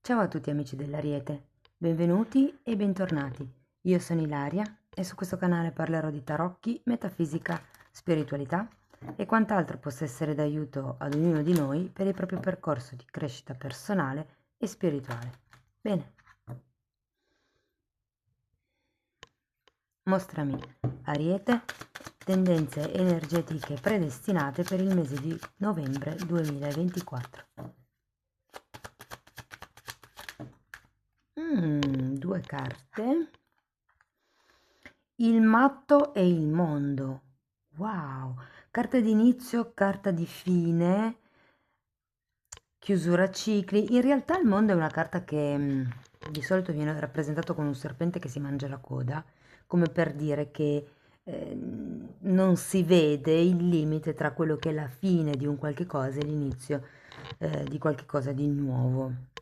Ciao a tutti amici dell'Ariete, benvenuti e bentornati. Io sono Ilaria e su questo canale parlerò di tarocchi, metafisica, spiritualità e quant'altro possa essere d'aiuto ad ognuno di noi per il proprio percorso di crescita personale e spirituale. Bene, mostrami Ariete, tendenze energetiche predestinate per il mese di novembre 2024. Due carte. Il matto e il mondo. Wow! Carta di inizio, carta di fine, chiusura cicli. In realtà il mondo è una carta che di solito viene rappresentato con un serpente che si mangia la coda, come per dire che non si vede il limite tra quello che è la fine di un qualche cosa e l'inizio di qualche cosa di nuovo.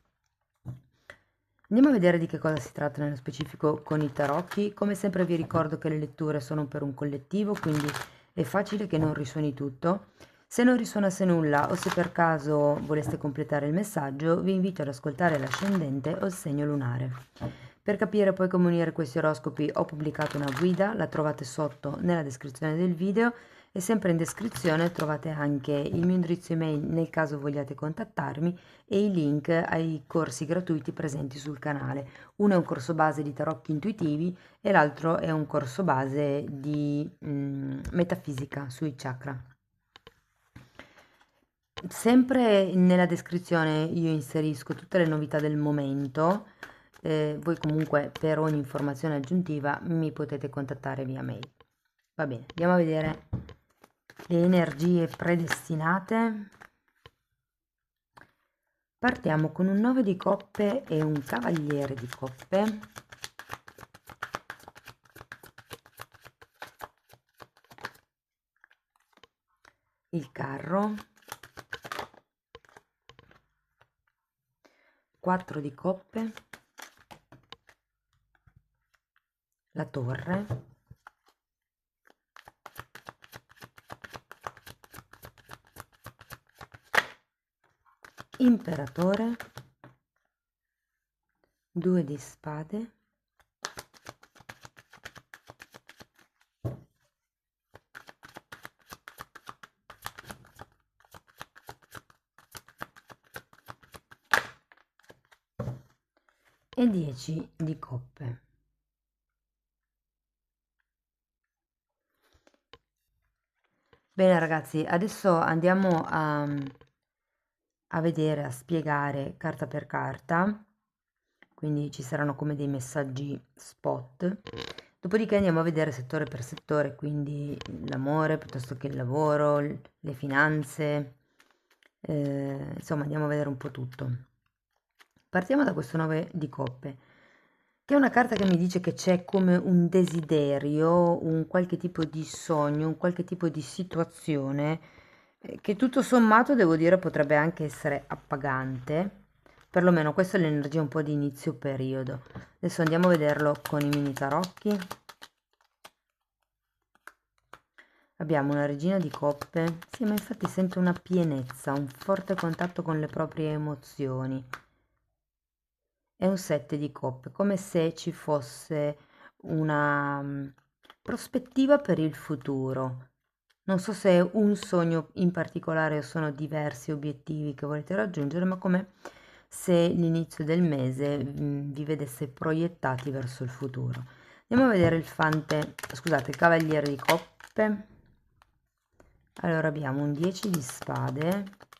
Andiamo a vedere di che cosa si tratta nello specifico con i tarocchi. Come sempre vi ricordo che le letture sono per un collettivo, quindi è facile che non risuoni tutto. Se non risuonasse nulla o se per caso voleste completare il messaggio, vi invito ad ascoltare l'ascendente o il segno lunare. Per capire poi come unire questi oroscopi ho pubblicato una guida, la trovate sotto nella descrizione del video e sempre in descrizione trovate anche il mio indirizzo email nel caso vogliate contattarmi e i link ai corsi gratuiti presenti sul canale. Uno è un corso base di tarocchi intuitivi e l'altro è un corso base di metafisica sui chakra. Sempre nella descrizione io inserisco tutte le novità del momento, voi comunque per ogni informazione aggiuntiva mi potete contattare via mail. Va bene, andiamo a vedere le energie predestinate. Partiamo con un 9 di coppe e un cavaliere di coppe. Il carro. 4 di coppe. La torre. Imperatore. 2 di spade. E 10 di coppe. Bene ragazzi, adesso andiamo a vedere, a spiegare carta per carta, quindi ci saranno come dei messaggi spot. Dopodiché andiamo a vedere settore per settore, quindi l'amore piuttosto che il lavoro, le finanze, insomma andiamo a vedere un po' tutto. Partiamo da questo 9 di coppe, che è una carta che mi dice che c'è come un desiderio, un qualche tipo di sogno, un qualche tipo di situazione che tutto sommato devo dire potrebbe anche essere appagante. Perlomeno questa è l'energia un po' di inizio periodo. Adesso andiamo a vederlo con i mini tarocchi. Abbiamo una regina di coppe. Sì, ma infatti sento una pienezza, un forte contatto con le proprie emozioni. È un 7 di coppe, come se ci fosse una prospettiva per il futuro. Non so se è un sogno in particolare o sono diversi obiettivi che volete raggiungere, ma come se l'inizio del mese vi vedesse proiettati verso il futuro. Andiamo a vedere il fante, scusate, il cavaliere di coppe. Allora abbiamo un 10 di spade.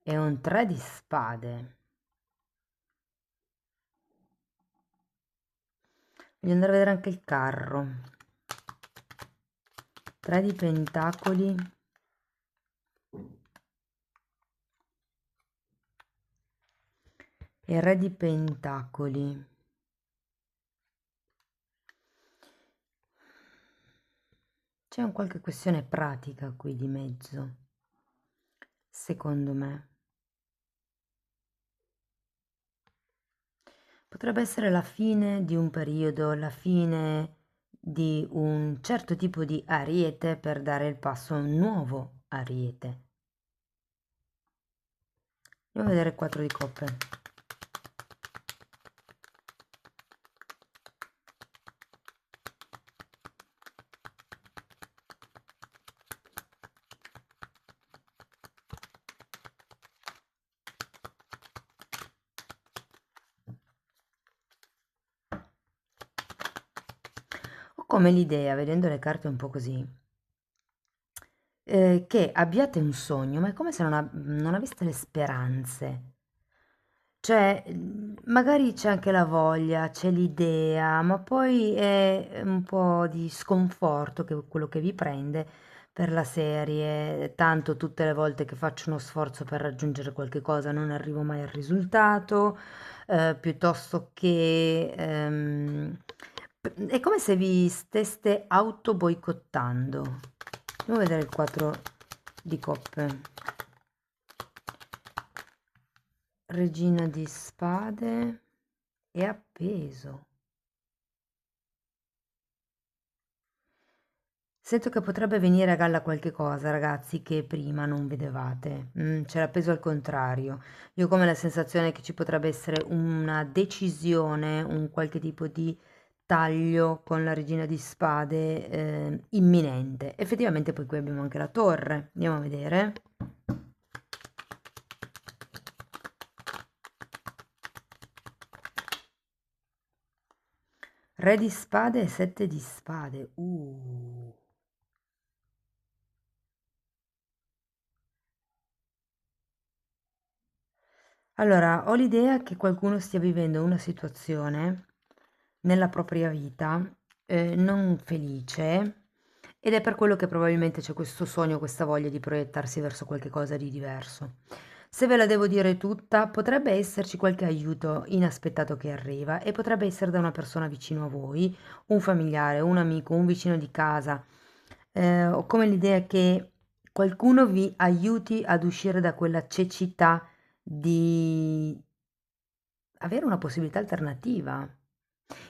E un 3 di spade. Voglio andare a vedere anche il carro. 3 di pentacoli. E re di pentacoli. C'è un qualche questione pratica qui di mezzo, secondo me. Potrebbe essere la fine di un periodo, la fine di un certo tipo di ariete per dare il passo a un nuovo ariete. Andiamo a vedere il 4 di coppe. Ho come l'idea, vedendo le carte un po' così, che abbiate un sogno, ma è come se non aveste le speranze. Cioè, magari c'è anche la voglia, c'è l'idea, ma poi è un po' di sconforto che quello che vi prende per la serie. Tanto tutte le volte che faccio uno sforzo per raggiungere qualche cosa non arrivo mai al risultato, piuttosto che è come se vi steste auto boicottando. Andiamo a vedere il 4 di coppe. Regina di spade e appeso. Sento che potrebbe venire a galla qualche cosa, ragazzi, che prima non vedevate. C'era appeso al contrario. Io ho come la sensazione che ci potrebbe essere una decisione, un qualche tipo di taglio con la regina di spade imminente. Effettivamente poi qui abbiamo anche la torre. Andiamo a vedere. Re di spade e 7 di spade. Allora, ho l'idea che qualcuno stia vivendo una situazione nella propria vita non felice ed è per quello che probabilmente c'è questo sogno, questa voglia di proiettarsi verso qualche cosa di diverso. Se ve la devo dire tutta, potrebbe esserci qualche aiuto inaspettato che arriva e potrebbe essere da una persona vicino a voi, un familiare, un amico, un vicino di casa. Ho come l'idea che qualcuno vi aiuti ad uscire da quella cecità di avere una possibilità alternativa.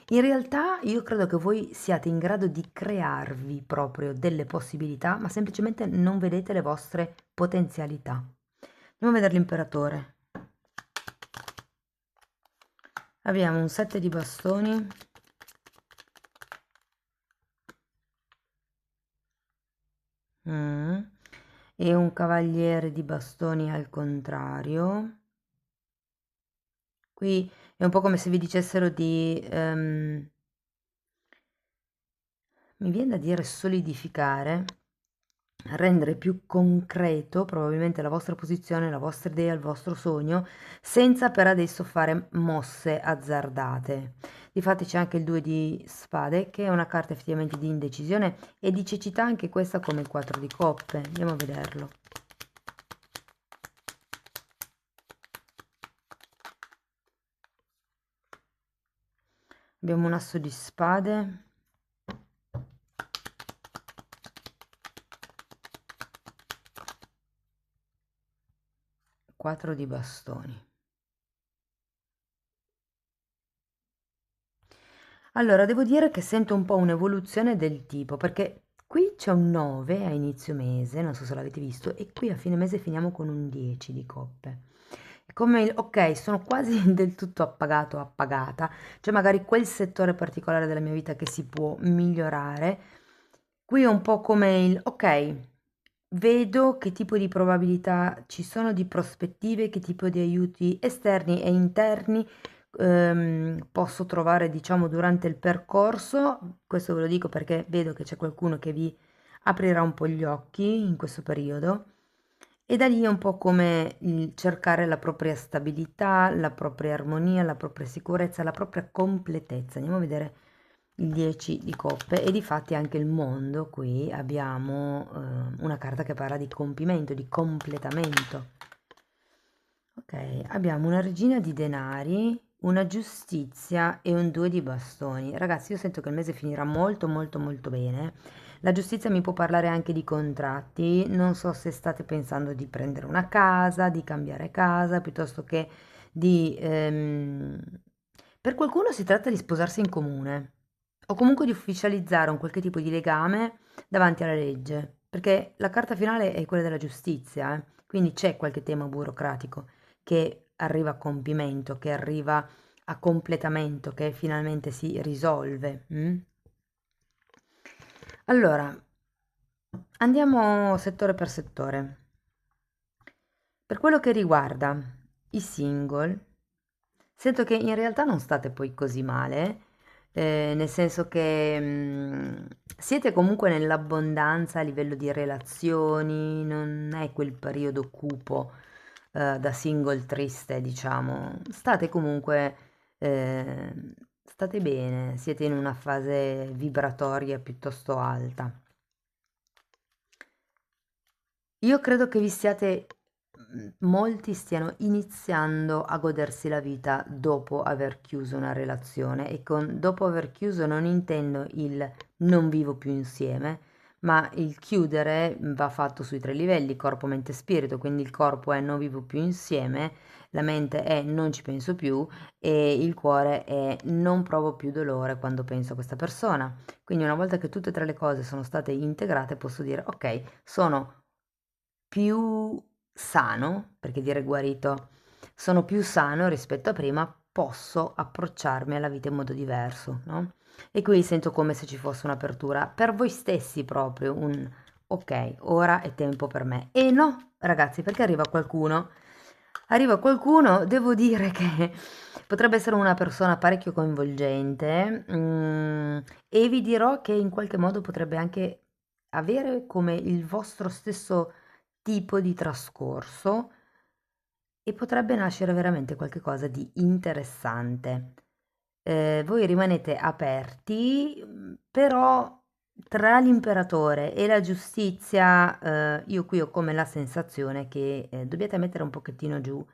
In realtà io credo che voi siate in grado di crearvi proprio delle possibilità, ma semplicemente non vedete le vostre potenzialità. Andiamo a vedere l'imperatore. Abbiamo un 7 di bastoni. Mm, e un cavaliere di bastoni al contrario. Qui è un po' come se vi dicessero di mi viene da dire solidificare, rendere più concreto probabilmente la vostra posizione, la vostra idea, il vostro sogno, senza per adesso fare mosse azzardate. Difatti c'è anche il 2 di spade, che è una carta effettivamente di indecisione e di cecità, anche questa come il 4 di coppe. Andiamo a vederlo. Abbiamo un asso di spade. 4 di bastoni. Allora, devo dire che sento un po' un'evoluzione del tipo, perché qui c'è un 9 a inizio mese, non so se l'avete visto, e qui a fine mese finiamo con un 10 di coppe. È come ok, sono quasi del tutto appagato o appagata, c'è magari quel settore particolare della mia vita che si può migliorare. Qui è un po' come il ok, vedo che tipo di probabilità ci sono di prospettive, che tipo di aiuti esterni e interni posso trovare, diciamo, durante il percorso. Questo ve lo dico perché vedo che c'è qualcuno che vi aprirà un po' gli occhi in questo periodo. E da lì è un po' come il cercare la propria stabilità, la propria armonia, la propria sicurezza, la propria completezza. Andiamo a vedere il 10 di coppe e difatti anche il mondo. Qui abbiamo una carta che parla di compimento, di completamento. Ok, abbiamo una regina di denari, una giustizia e un 2 di bastoni. Ragazzi, io sento che il mese finirà molto molto molto bene. La giustizia mi può parlare anche di contratti. Non so se state pensando di prendere una casa, di cambiare casa, piuttosto che di Per qualcuno si tratta di sposarsi in comune o comunque di ufficializzare un qualche tipo di legame davanti alla legge, perché la carta finale è quella della giustizia, quindi c'è qualche tema burocratico che arriva a compimento, che arriva a completamento, che finalmente si risolve. Allora, andiamo settore per settore. Per quello che riguarda i single, sento che in realtà non state poi così male, nel senso che siete comunque nell'abbondanza a livello di relazioni, non è quel periodo cupo, da single triste, diciamo. State comunque, state bene, siete in una fase vibratoria piuttosto alta. Io credo che vi stiate, molti stiano iniziando a godersi la vita dopo aver chiuso una relazione e con dopo aver chiuso non intendo il non vivo più insieme, ma il chiudere va fatto sui tre livelli, corpo, mente e spirito, quindi il corpo è non vivo più insieme, la mente è non ci penso più e il cuore è non provo più dolore quando penso a questa persona. Quindi una volta che tutte e tre le cose sono state integrate posso dire ok, sono più sano, perché dire guarito, sono più sano rispetto a prima, posso approcciarmi alla vita in modo diverso, no? E qui sento come se ci fosse un'apertura per voi stessi proprio, un ok, ora è tempo per me. E no, ragazzi, perché arriva qualcuno, devo dire che potrebbe essere una persona parecchio coinvolgente, e vi dirò che in qualche modo potrebbe anche avere come il vostro stesso tipo di trascorso e potrebbe nascere veramente qualcosa di interessante. Voi rimanete aperti, però tra l'imperatore e la giustizia, io qui ho come la sensazione che dobbiate mettere un pochettino giù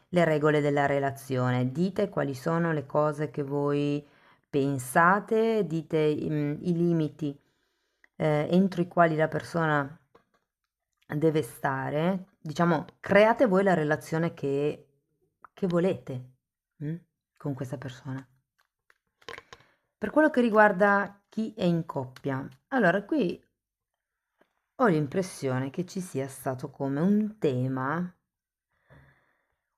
le regole della relazione. Dite quali sono le cose che voi pensate, dite i limiti entro i quali la persona deve stare, diciamo, create voi la relazione che volete mm, con questa persona. Per quello che riguarda chi è in coppia, allora qui ho l'impressione che ci sia stato come un tema,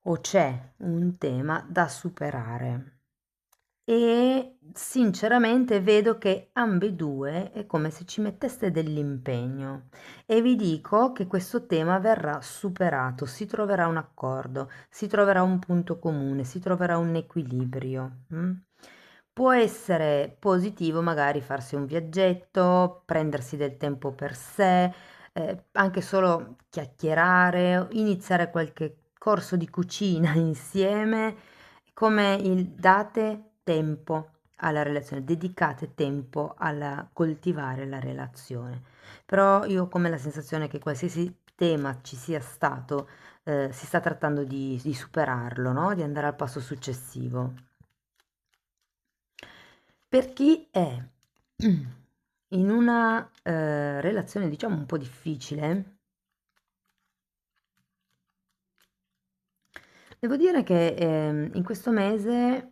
o c'è un tema da superare. E sinceramente vedo che ambedue è come se ci metteste dell'impegno e vi dico che questo tema verrà superato, si troverà un accordo, si troverà un punto comune, si troverà un equilibrio. Può essere positivo magari farsi un viaggetto, prendersi del tempo per sé, anche solo chiacchierare, iniziare qualche corso di cucina insieme, come il date tempo alla relazione, dedicate tempo alla coltivare la relazione. Però io ho come la sensazione che qualsiasi tema ci sia stato, si sta trattando di superarlo, no? Di andare al passo successivo. Per chi è in una relazione, diciamo, un po' difficile, devo dire che in questo mese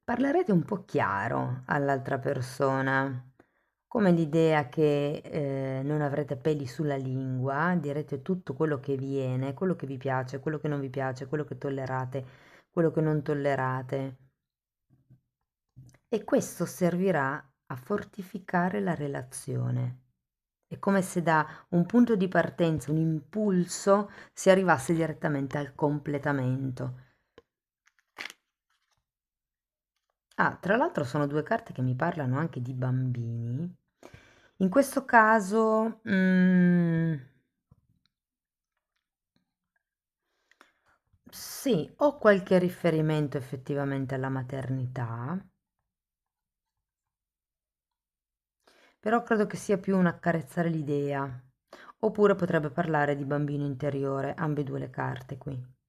parlerete un po' chiaro all'altra persona, come l'idea che non avrete peli sulla lingua, direte tutto quello che viene, quello che vi piace, quello che non vi piace, quello che tollerate, quello che non tollerate. E questo servirà a fortificare la relazione. È come se da un punto di partenza, un impulso, si arrivasse direttamente al completamento. Ah, tra l'altro sono due carte che mi parlano anche di bambini. In questo caso, sì, ho qualche riferimento effettivamente alla maternità, però credo che sia più un accarezzare l'idea. Oppure potrebbe parlare di bambino interiore, ambedue le carte qui.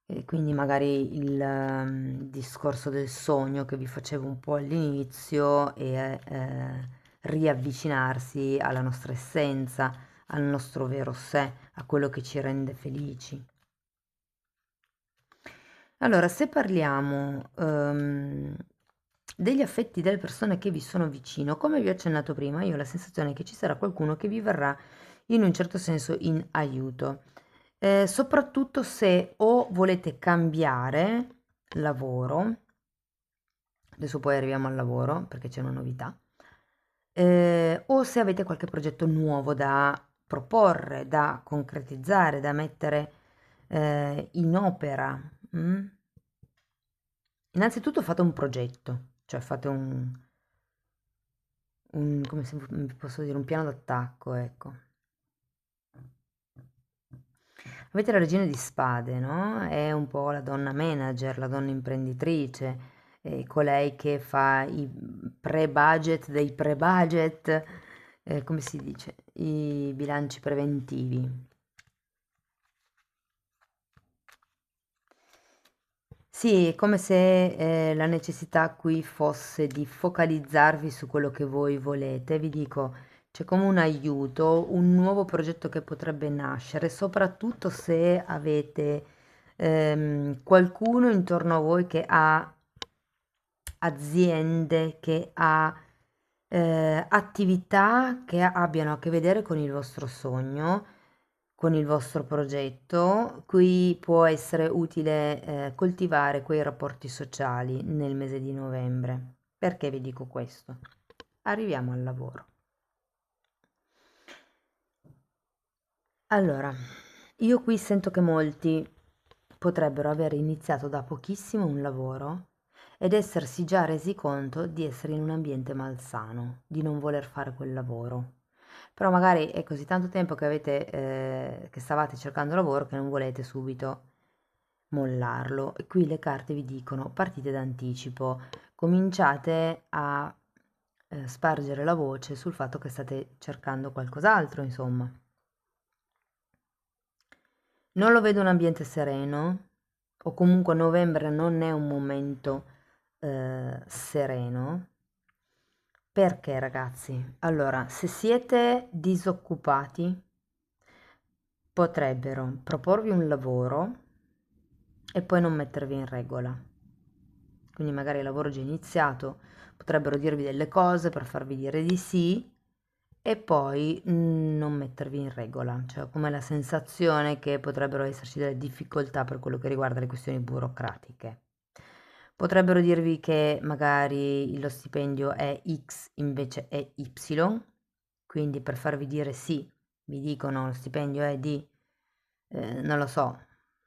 E quindi magari il discorso del sogno che vi facevo un po' all'inizio e riavvicinarsi alla nostra essenza, al nostro vero sé, a quello che ci rende felici. Allora, se parliamo degli affetti delle persone che vi sono vicino, come vi ho accennato prima, io ho la sensazione che ci sarà qualcuno che vi verrà in un certo senso in aiuto, soprattutto se o volete cambiare lavoro, adesso poi arriviamo al lavoro perché c'è una novità, o se avete qualche progetto nuovo da proporre, da concretizzare, da mettere in opera. Mm? Innanzitutto fate un progetto, cioè fate come se posso dire, un piano d'attacco, ecco. Avete la regina di spade, no? È un po' la donna manager, la donna imprenditrice, colei che fa i pre-budget dei pre-budget, come si dice? I bilanci preventivi. Sì, è come se la necessità qui fosse di focalizzarvi su quello che voi volete. Vi dico, c'è come un aiuto, un nuovo progetto che potrebbe nascere, soprattutto se avete qualcuno intorno a voi che ha aziende, che ha attività che abbiano a che vedere con il vostro sogno, con il vostro progetto. Qui può essere utile coltivare quei rapporti sociali nel mese di novembre. Perché vi dico questo? Arriviamo al lavoro. Allora, io qui sento che molti potrebbero aver iniziato da pochissimo un lavoro ed essersi già resi conto di essere in un ambiente malsano, di non voler fare quel lavoro. Però magari è così tanto tempo che che stavate cercando lavoro che non volete subito mollarlo. E qui le carte vi dicono partite d'anticipo, cominciate a spargere la voce sul fatto che state cercando qualcos'altro, insomma. Non lo vedo un ambiente sereno, o comunque novembre non è un momento sereno. Perché, ragazzi? Allora, se siete disoccupati, potrebbero proporvi un lavoro e poi non mettervi in regola. Quindi magari il lavoro è già iniziato, potrebbero dirvi delle cose per farvi dire di sì e poi non mettervi in regola, cioè come la sensazione che potrebbero esserci delle difficoltà per quello che riguarda le questioni burocratiche. Potrebbero dirvi che magari lo stipendio è X invece è Y, quindi per farvi dire sì, vi dicono lo stipendio è di, non lo so,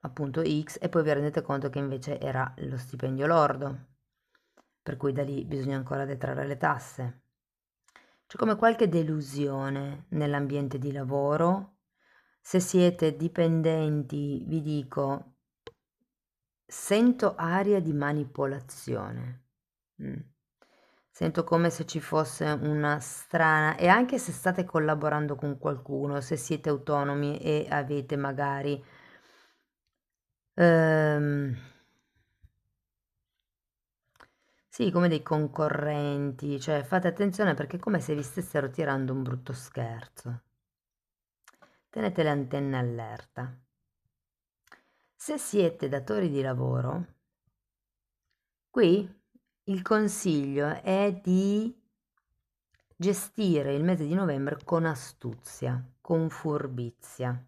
appunto X, e poi vi rendete conto che invece era lo stipendio lordo, per cui da lì bisogna ancora detrarre le tasse. C'è come qualche delusione nell'ambiente di lavoro. Se siete dipendenti, vi dico, sento aria di manipolazione. Mm. Sento come se ci fosse una strana, e anche se state collaborando con qualcuno, se siete autonomi e avete magari ehm, sì, come dei concorrenti, cioè fate attenzione perché è come se vi stessero tirando un brutto scherzo. Tenete le antenne allerta. Se siete datori di lavoro, qui il consiglio è di gestire il mese di novembre con astuzia, con furbizia,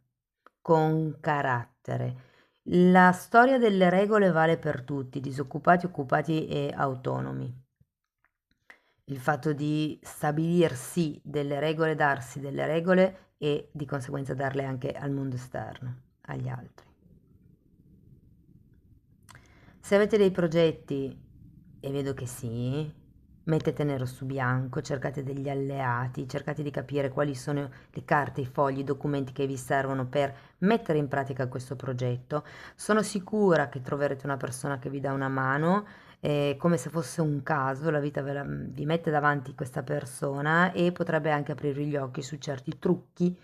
con carattere. La storia delle regole vale per tutti, disoccupati, occupati e autonomi. Il fatto di stabilirsi delle regole, darsi delle regole e di conseguenza darle anche al mondo esterno, agli altri. Se avete dei progetti, e vedo che sì, mettete nero su bianco, cercate degli alleati, cercate di capire quali sono le carte, i fogli, i documenti che vi servono per mettere in pratica questo progetto. Sono sicura che troverete una persona che vi dà una mano, come se fosse un caso, la vita vi mette davanti questa persona e potrebbe anche aprirvi gli occhi su certi trucchi,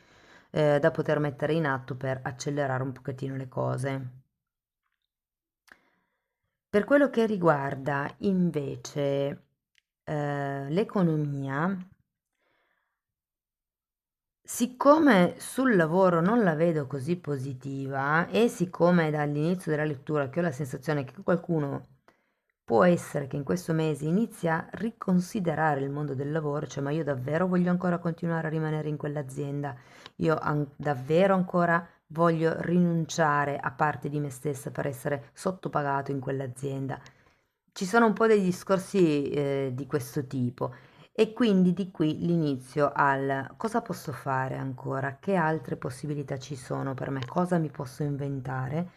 da poter mettere in atto per accelerare un pochettino le cose. Per quello che riguarda invece l'economia, Siccome sul lavoro non la vedo così positiva e siccome dall'inizio della lettura che ho la sensazione che qualcuno può essere che in questo mese inizia a riconsiderare il mondo del lavoro, cioè ma io davvero voglio ancora continuare a rimanere in quell'azienda, io davvero ancora voglio rinunciare a parte di me stessa per essere sottopagato in quell'azienda. Ci sono un po' dei discorsi di questo tipo. E quindi di qui l'inizio al cosa posso fare ancora, che altre possibilità ci sono per me, cosa mi posso inventare.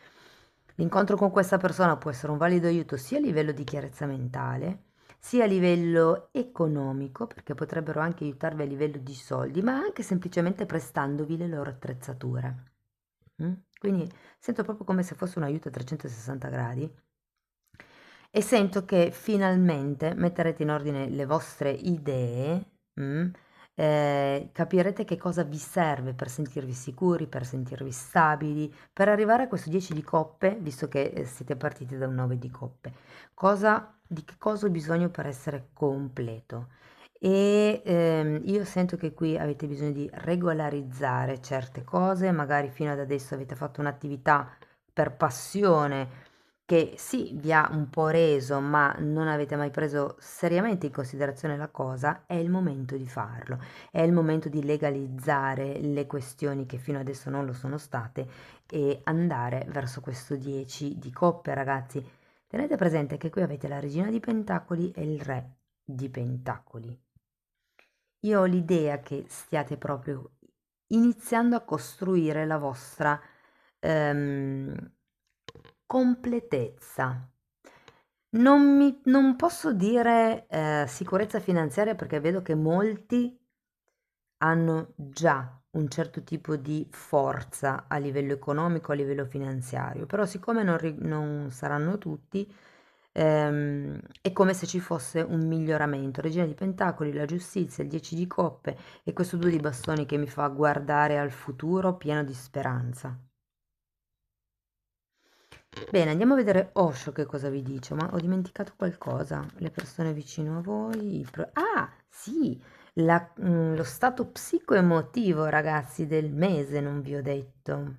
L'incontro con questa persona può essere un valido aiuto sia a livello di chiarezza mentale, sia a livello economico, perché potrebbero anche aiutarvi a livello di soldi, ma anche semplicemente prestandovi le loro attrezzature. Quindi sento proprio come se fosse un aiuto a 360 gradi e sento che finalmente metterete in ordine le vostre idee, capirete che cosa vi serve per sentirvi sicuri, per sentirvi stabili, per arrivare a questo 10 di coppe, visto che siete partiti da un 9 di coppe. Di che cosa ho bisogno per essere completo? E io sento che qui avete bisogno di regolarizzare certe cose, magari fino ad adesso avete fatto un'attività per passione che sì, vi ha un po' reso, ma non avete mai preso seriamente in considerazione la cosa, è il momento di farlo. È il momento di legalizzare le questioni che fino adesso non lo sono state e andare verso questo 10 di coppe, ragazzi. Tenete presente che qui avete la regina di pentacoli e il re di pentacoli. Io ho l'idea che stiate proprio iniziando a costruire la vostra completezza. Non posso dire sicurezza finanziaria perché vedo che molti hanno già un certo tipo di forza a livello economico, a livello finanziario, però siccome non saranno tutti, è come se ci fosse un miglioramento. Regina di Pentacoli, la giustizia, il 10 di coppe e questo 2 di bastoni che mi fa guardare al futuro pieno di speranza. Bene, andiamo a vedere Osho che cosa vi dice, ma ho dimenticato qualcosa. Le persone vicino a voi. Ah, sì, lo stato psicoemotivo, ragazzi, del mese, non vi ho detto.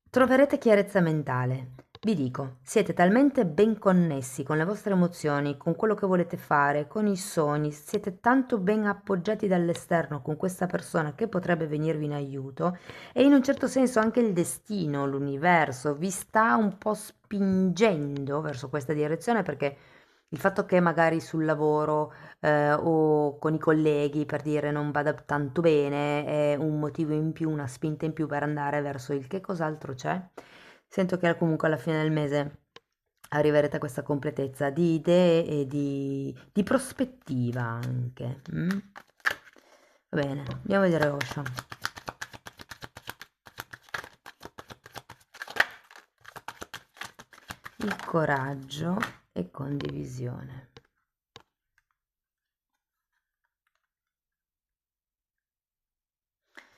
Troverete chiarezza mentale. Vi dico, siete talmente ben connessi con le vostre emozioni, con quello che volete fare, con i sogni, siete tanto ben appoggiati dall'esterno con questa persona che potrebbe venirvi in aiuto e in un certo senso anche il destino, l'universo vi sta un po' spingendo verso questa direzione perché il fatto che magari sul lavoro o con i colleghi, per dire, non vada tanto bene, è un motivo in più, una spinta in più per andare verso il che cos'altro c'è. Sento che comunque alla fine del mese arriverete a questa completezza di idee e di prospettiva anche. Va bene, andiamo a vedere Osho. Il coraggio e condivisione.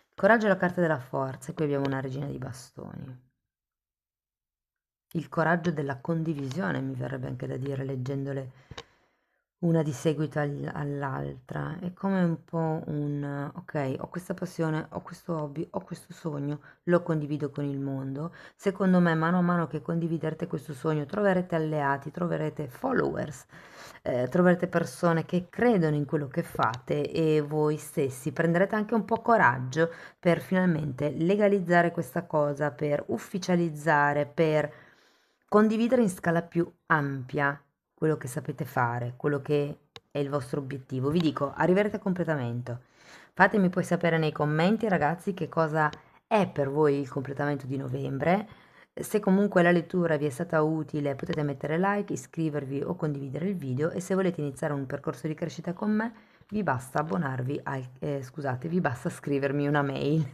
Il coraggio è la carta della forza e qui abbiamo una regina di bastoni. Il coraggio della condivisione, mi verrebbe anche da dire, leggendole una di seguito all'altra. È come un po' un, ok, ho questa passione, ho questo hobby, ho questo sogno, lo condivido con il mondo. Secondo me, mano a mano che condividerete questo sogno, troverete alleati, troverete followers, troverete persone che credono in quello che fate e voi stessi prenderete anche un po' coraggio per finalmente legalizzare questa cosa, per ufficializzare, per condividere in scala più ampia quello che sapete fare, quello che è il vostro obiettivo. Vi dico, arriverete a completamento. Fatemi poi sapere nei commenti, ragazzi, che cosa è per voi il completamento di novembre. Se comunque la lettura vi è stata utile, potete mettere like, iscrivervi o condividere il video e se volete iniziare un percorso di crescita con me, vi basta scusate, vi basta scrivermi una mail.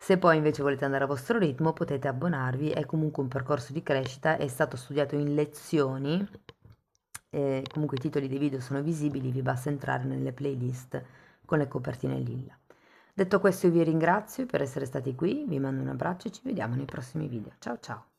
Se poi invece volete andare a vostro ritmo, potete abbonarvi, è comunque un percorso di crescita, è stato studiato in lezioni, comunque i titoli dei video sono visibili, vi basta entrare nelle playlist con le copertine lilla. Detto questo io vi ringrazio per essere stati qui, vi mando un abbraccio e ci vediamo nei prossimi video. Ciao ciao!